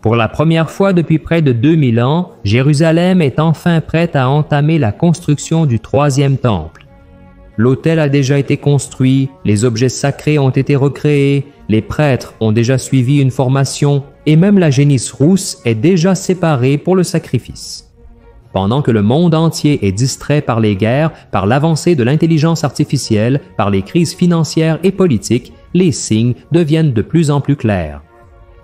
Pour la première fois depuis près de 2000 ans, Jérusalem est enfin prête à entamer la construction du troisième temple. L'autel a déjà été construit, les objets sacrés ont été recréés, les prêtres ont déjà suivi une formation et même la génisse rousse est déjà séparée pour le sacrifice. Pendant que le monde entier est distrait par les guerres, par l'avancée de l'intelligence artificielle, par les crises financières et politiques, les signes deviennent de plus en plus clairs.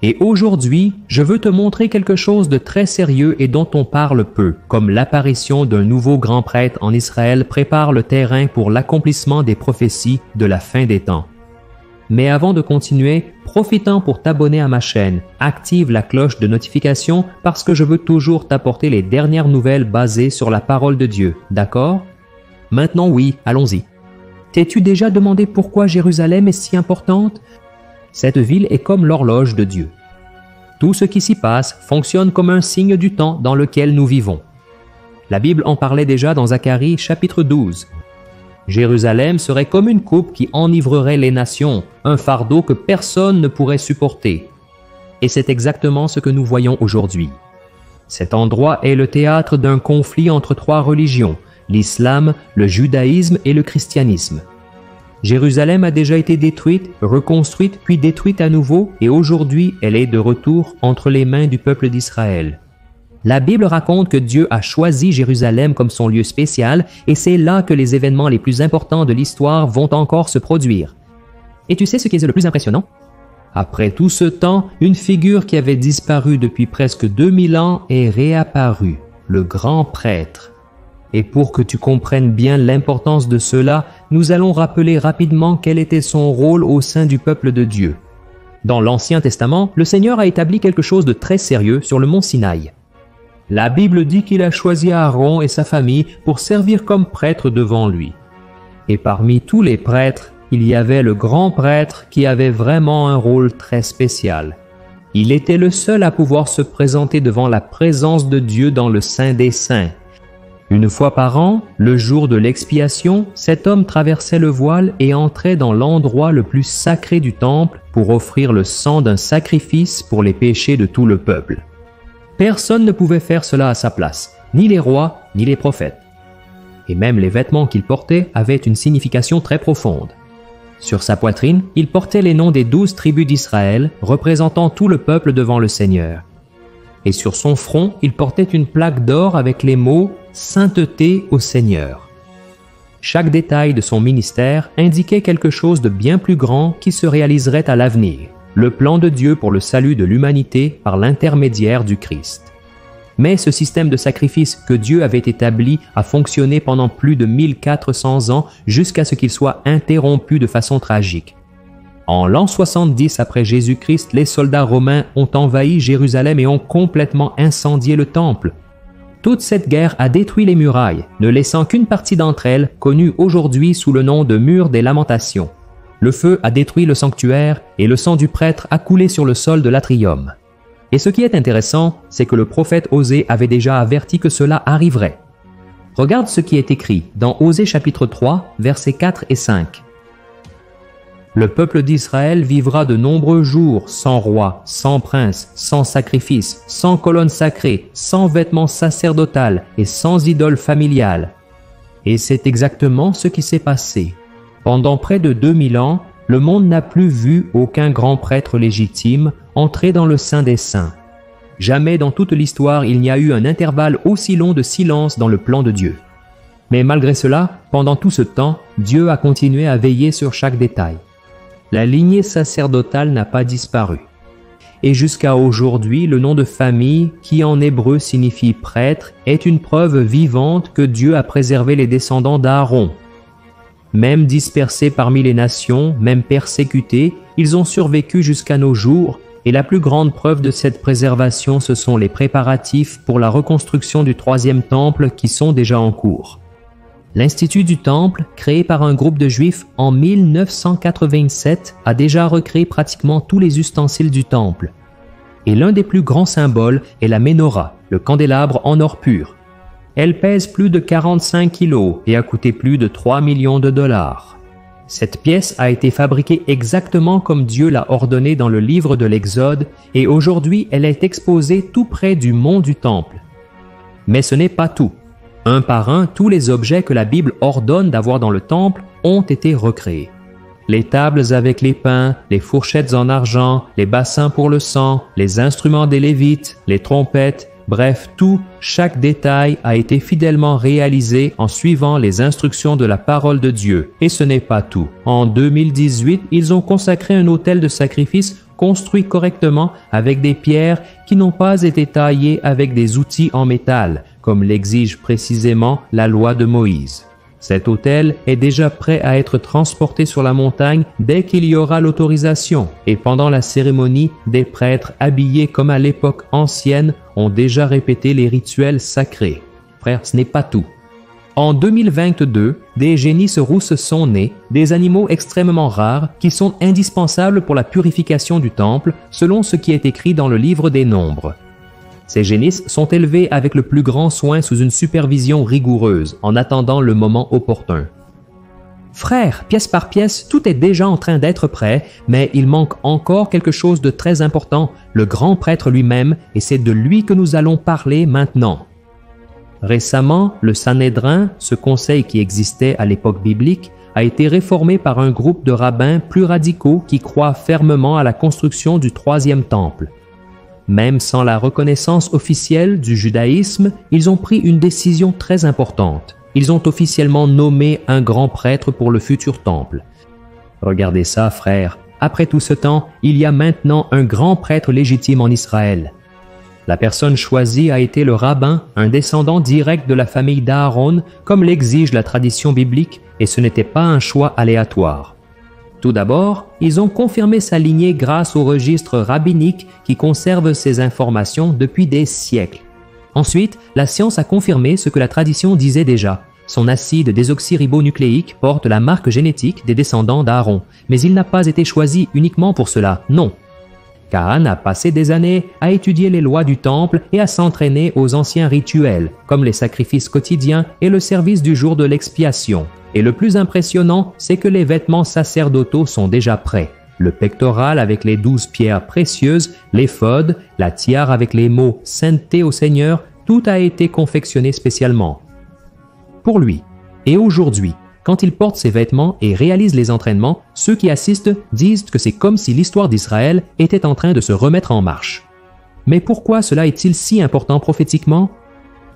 Et aujourd'hui, je veux te montrer quelque chose de très sérieux et dont on parle peu, comme l'apparition d'un nouveau grand prêtre en Israël prépare le terrain pour l'accomplissement des prophéties de la fin des temps. Mais avant de continuer, profitant pour t'abonner à ma chaîne, active la cloche de notification parce que je veux toujours t'apporter les dernières nouvelles basées sur la parole de Dieu, d'accord? Maintenant oui, allons-y. T'es-tu déjà demandé pourquoi Jérusalem est si importante? Cette ville est comme l'horloge de Dieu. Tout ce qui s'y passe fonctionne comme un signe du temps dans lequel nous vivons. La Bible en parlait déjà dans Zacharie chapitre 12. Jérusalem serait comme une coupe qui enivrerait les nations, un fardeau que personne ne pourrait supporter. Et c'est exactement ce que nous voyons aujourd'hui. Cet endroit est le théâtre d'un conflit entre trois religions, l'islam, le judaïsme et le christianisme. Jérusalem a déjà été détruite, reconstruite, puis détruite à nouveau, et aujourd'hui elle est de retour entre les mains du peuple d'Israël. La Bible raconte que Dieu a choisi Jérusalem comme son lieu spécial, et c'est là que les événements les plus importants de l'histoire vont encore se produire. Et tu sais ce qui est le plus impressionnant? Après tout ce temps, une figure qui avait disparu depuis presque 2000 ans est réapparue, le grand prêtre. Et pour que tu comprennes bien l'importance de cela, nous allons rappeler rapidement quel était son rôle au sein du peuple de Dieu. Dans l'Ancien Testament, le Seigneur a établi quelque chose de très sérieux sur le mont Sinaï. La Bible dit qu'il a choisi Aaron et sa famille pour servir comme prêtre devant lui. Et parmi tous les prêtres, il y avait le grand prêtre qui avait vraiment un rôle très spécial. Il était le seul à pouvoir se présenter devant la présence de Dieu dans le Saint des Saints. Une fois par an, le jour de l'expiation, cet homme traversait le voile et entrait dans l'endroit le plus sacré du temple pour offrir le sang d'un sacrifice pour les péchés de tout le peuple. Personne ne pouvait faire cela à sa place, ni les rois, ni les prophètes. Et même les vêtements qu'il portait avaient une signification très profonde. Sur sa poitrine, il portait les noms des 12 tribus d'Israël, représentant tout le peuple devant le Seigneur. Et sur son front, il portait une plaque d'or avec les mots « Sainteté au Seigneur ». Chaque détail de son ministère indiquait quelque chose de bien plus grand qui se réaliserait à l'avenir, le plan de Dieu pour le salut de l'humanité par l'intermédiaire du Christ. Mais ce système de sacrifice que Dieu avait établi a fonctionné pendant plus de 1400 ans jusqu'à ce qu'il soit interrompu de façon tragique. En l'an 70 après Jésus-Christ, les soldats romains ont envahi Jérusalem et ont complètement incendié le temple. Toute cette guerre a détruit les murailles, ne laissant qu'une partie d'entre elles, connue aujourd'hui sous le nom de mur des lamentations. Le feu a détruit le sanctuaire et le sang du prêtre a coulé sur le sol de l'atrium. Et ce qui est intéressant, c'est que le prophète Osée avait déjà averti que cela arriverait. Regarde ce qui est écrit dans Osée chapitre 3, versets 4 et 5. Le peuple d'Israël vivra de nombreux jours sans roi, sans prince, sans sacrifice, sans colonne sacrée, sans vêtements sacerdotal et sans idole familiale. Et c'est exactement ce qui s'est passé. Pendant près de 2000 ans, le monde n'a plus vu aucun grand prêtre légitime entrer dans le Saint des Saints. Jamais dans toute l'histoire il n'y a eu un intervalle aussi long de silence dans le plan de Dieu. Mais malgré cela, pendant tout ce temps, Dieu a continué à veiller sur chaque détail. La lignée sacerdotale n'a pas disparu. Et jusqu'à aujourd'hui, le nom de famille, qui en hébreu signifie prêtre, est une preuve vivante que Dieu a préservé les descendants d'Aaron. Même dispersés parmi les nations, même persécutés, ils ont survécu jusqu'à nos jours, et la plus grande preuve de cette préservation, ce sont les préparatifs pour la reconstruction du troisième temple qui sont déjà en cours. L'Institut du Temple, créé par un groupe de Juifs en 1987, a déjà recréé pratiquement tous les ustensiles du Temple. Et l'un des plus grands symboles est la Ménorah, le candélabre en or pur. Elle pèse plus de 45 kilos et a coûté plus de 3 millions de dollars. Cette pièce a été fabriquée exactement comme Dieu l'a ordonné dans le livre de l'Exode et aujourd'hui elle est exposée tout près du mont du Temple. Mais ce n'est pas tout. Un par un, tous les objets que la Bible ordonne d'avoir dans le Temple ont été recréés. Les tables avec les pains, les fourchettes en argent, les bassins pour le sang, les instruments des Lévites, les trompettes, bref, tout, chaque détail a été fidèlement réalisé en suivant les instructions de la parole de Dieu. Et ce n'est pas tout. En 2018, ils ont consacré un autel de sacrifice construit correctement avec des pierres qui n'ont pas été taillées avec des outils en métal, comme l'exige précisément la loi de Moïse. Cet autel est déjà prêt à être transporté sur la montagne dès qu'il y aura l'autorisation, et pendant la cérémonie, des prêtres habillés comme à l'époque ancienne ont déjà répété les rituels sacrés. Frère, ce n'est pas tout. En 2022, des génisses rousses sont nés, des animaux extrêmement rares qui sont indispensables pour la purification du temple, selon ce qui est écrit dans le livre des Nombres. Ces génisses sont élevés avec le plus grand soin sous une supervision rigoureuse, en attendant le moment opportun. Frère, pièce par pièce, tout est déjà en train d'être prêt, mais il manque encore quelque chose de très important, le grand prêtre lui-même, et c'est de lui que nous allons parler maintenant. Récemment, le Sanhédrin, ce conseil qui existait à l'époque biblique, a été réformé par un groupe de rabbins plus radicaux qui croient fermement à la construction du troisième temple. Même sans la reconnaissance officielle du judaïsme, ils ont pris une décision très importante. Ils ont officiellement nommé un grand prêtre pour le futur temple. Regardez ça, frères. Après tout ce temps, il y a maintenant un grand prêtre légitime en Israël. La personne choisie a été le rabbin, un descendant direct de la famille d'Aaron, comme l'exige la tradition biblique, et ce n'était pas un choix aléatoire. Tout d'abord, ils ont confirmé sa lignée grâce au registre rabbinique qui conserve ces informations depuis des siècles. Ensuite, la science a confirmé ce que la tradition disait déjà. Son acide désoxyribonucléique porte la marque génétique des descendants d'Aaron, mais il n'a pas été choisi uniquement pour cela, non. Cahan a passé des années à étudier les lois du temple et à s'entraîner aux anciens rituels, comme les sacrifices quotidiens et le service du jour de l'expiation. Et le plus impressionnant, c'est que les vêtements sacerdotaux sont déjà prêts. Le pectoral avec les 12 pierres précieuses, l'éphod, la tiare avec les mots « Sainteté au Seigneur », tout a été confectionné spécialement pour lui. Et aujourd'hui, quand il porte ses vêtements et réalise les entraînements, ceux qui assistent disent que c'est comme si l'histoire d'Israël était en train de se remettre en marche. Mais pourquoi cela est-il si important prophétiquement?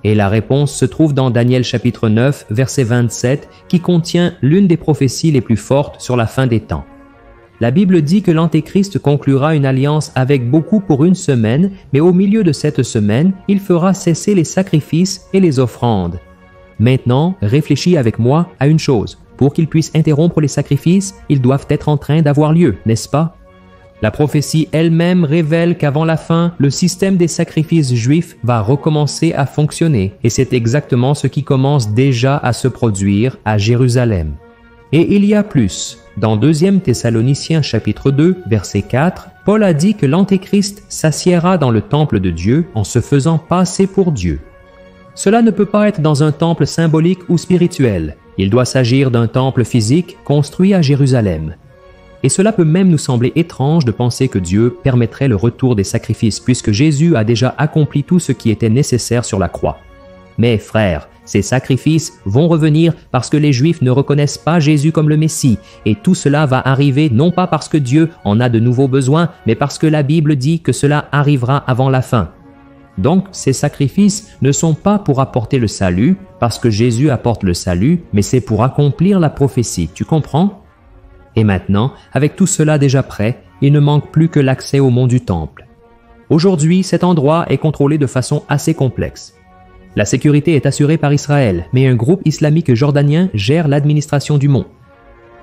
Et la réponse se trouve dans Daniel chapitre 9, verset 27, qui contient l'une des prophéties les plus fortes sur la fin des temps. La Bible dit que l'Antéchrist conclura une alliance avec beaucoup pour une semaine, mais au milieu de cette semaine, il fera cesser les sacrifices et les offrandes. Maintenant, réfléchis avec moi à une chose. Pour qu'ils puissent interrompre les sacrifices, ils doivent être en train d'avoir lieu, n'est-ce pas? La prophétie elle-même révèle qu'avant la fin, le système des sacrifices juifs va recommencer à fonctionner, et c'est exactement ce qui commence déjà à se produire à Jérusalem. Et il y a plus. Dans 2 Thessaloniciens chapitre 2, verset 4, Paul a dit que l'Antéchrist s'assiera dans le temple de Dieu en se faisant passer pour Dieu. Cela ne peut pas être dans un temple symbolique ou spirituel. Il doit s'agir d'un temple physique construit à Jérusalem. Et cela peut même nous sembler étrange de penser que Dieu permettrait le retour des sacrifices puisque Jésus a déjà accompli tout ce qui était nécessaire sur la croix. Mais frères, ces sacrifices vont revenir parce que les Juifs ne reconnaissent pas Jésus comme le Messie, et tout cela va arriver non pas parce que Dieu en a de nouveaux besoins, mais parce que la Bible dit que cela arrivera avant la fin. Donc, ces sacrifices ne sont pas pour apporter le salut, parce que Jésus apporte le salut, mais c'est pour accomplir la prophétie, tu comprends? Et maintenant, avec tout cela déjà prêt, il ne manque plus que l'accès au mont du Temple. Aujourd'hui, cet endroit est contrôlé de façon assez complexe. La sécurité est assurée par Israël, mais un groupe islamique jordanien gère l'administration du mont.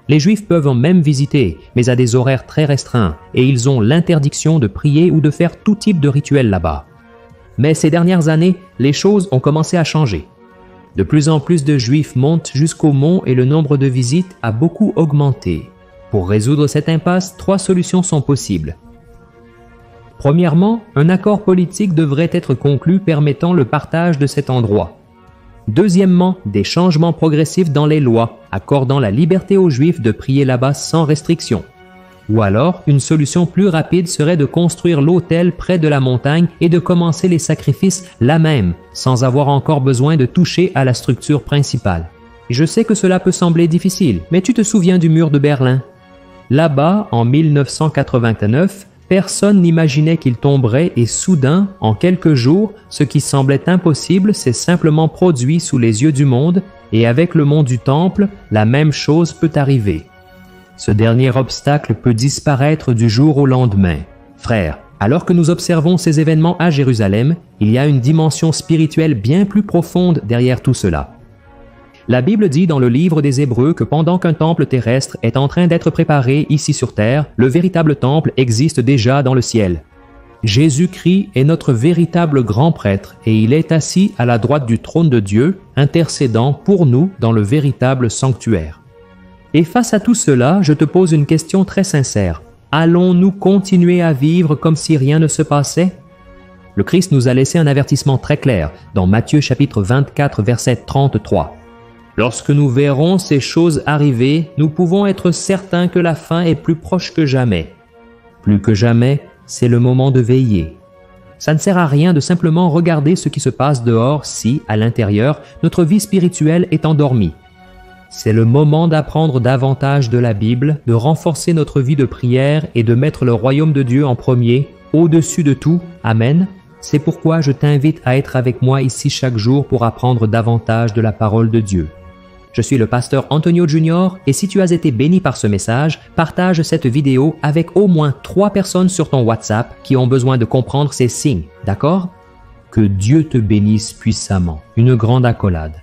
Les Juifs peuvent même visiter, mais à des horaires très restreints, et ils ont l'interdiction de prier ou de faire tout type de rituel là-bas. Mais ces dernières années, les choses ont commencé à changer. De plus en plus de Juifs montent jusqu'au mont et le nombre de visites a beaucoup augmenté. Pour résoudre cette impasse, 3 solutions sont possibles. Premièrement, un accord politique devrait être conclu permettant le partage de cet endroit. Deuxièmement, des changements progressifs dans les lois, accordant la liberté aux Juifs de prier là-bas sans restriction. Ou alors, une solution plus rapide serait de construire l'autel près de la montagne et de commencer les sacrifices là même, sans avoir encore besoin de toucher à la structure principale. Je sais que cela peut sembler difficile, mais tu te souviens du mur de Berlin? Là-bas, en 1989, personne n'imaginait qu'il tomberait et soudain, en quelques jours, ce qui semblait impossible s'est simplement produit sous les yeux du monde et avec le mont du Temple, la même chose peut arriver. Ce dernier obstacle peut disparaître du jour au lendemain. Frères, alors que nous observons ces événements à Jérusalem, il y a une dimension spirituelle bien plus profonde derrière tout cela. La Bible dit dans le livre des Hébreux que pendant qu'un temple terrestre est en train d'être préparé ici sur terre, le véritable temple existe déjà dans le ciel. Jésus-Christ est notre véritable grand prêtre et il est assis à la droite du trône de Dieu, intercédant pour nous dans le véritable sanctuaire. Et face à tout cela, je te pose une question très sincère. Allons-nous continuer à vivre comme si rien ne se passait? Le Christ nous a laissé un avertissement très clair dans Matthieu chapitre 24, verset 33. Lorsque nous verrons ces choses arriver, nous pouvons être certains que la fin est plus proche que jamais. Plus que jamais, c'est le moment de veiller. Ça ne sert à rien de simplement regarder ce qui se passe dehors si, à l'intérieur, notre vie spirituelle est endormie. C'est le moment d'apprendre davantage de la Bible, de renforcer notre vie de prière et de mettre le royaume de Dieu en premier, au-dessus de tout. Amen. C'est pourquoi je t'invite à être avec moi ici chaque jour pour apprendre davantage de la parole de Dieu. Je suis le pasteur Antonio Junior et si tu as été béni par ce message, partage cette vidéo avec au moins 3 personnes sur ton WhatsApp qui ont besoin de comprendre ces signes, d'accord? Que Dieu te bénisse puissamment. Une grande accolade.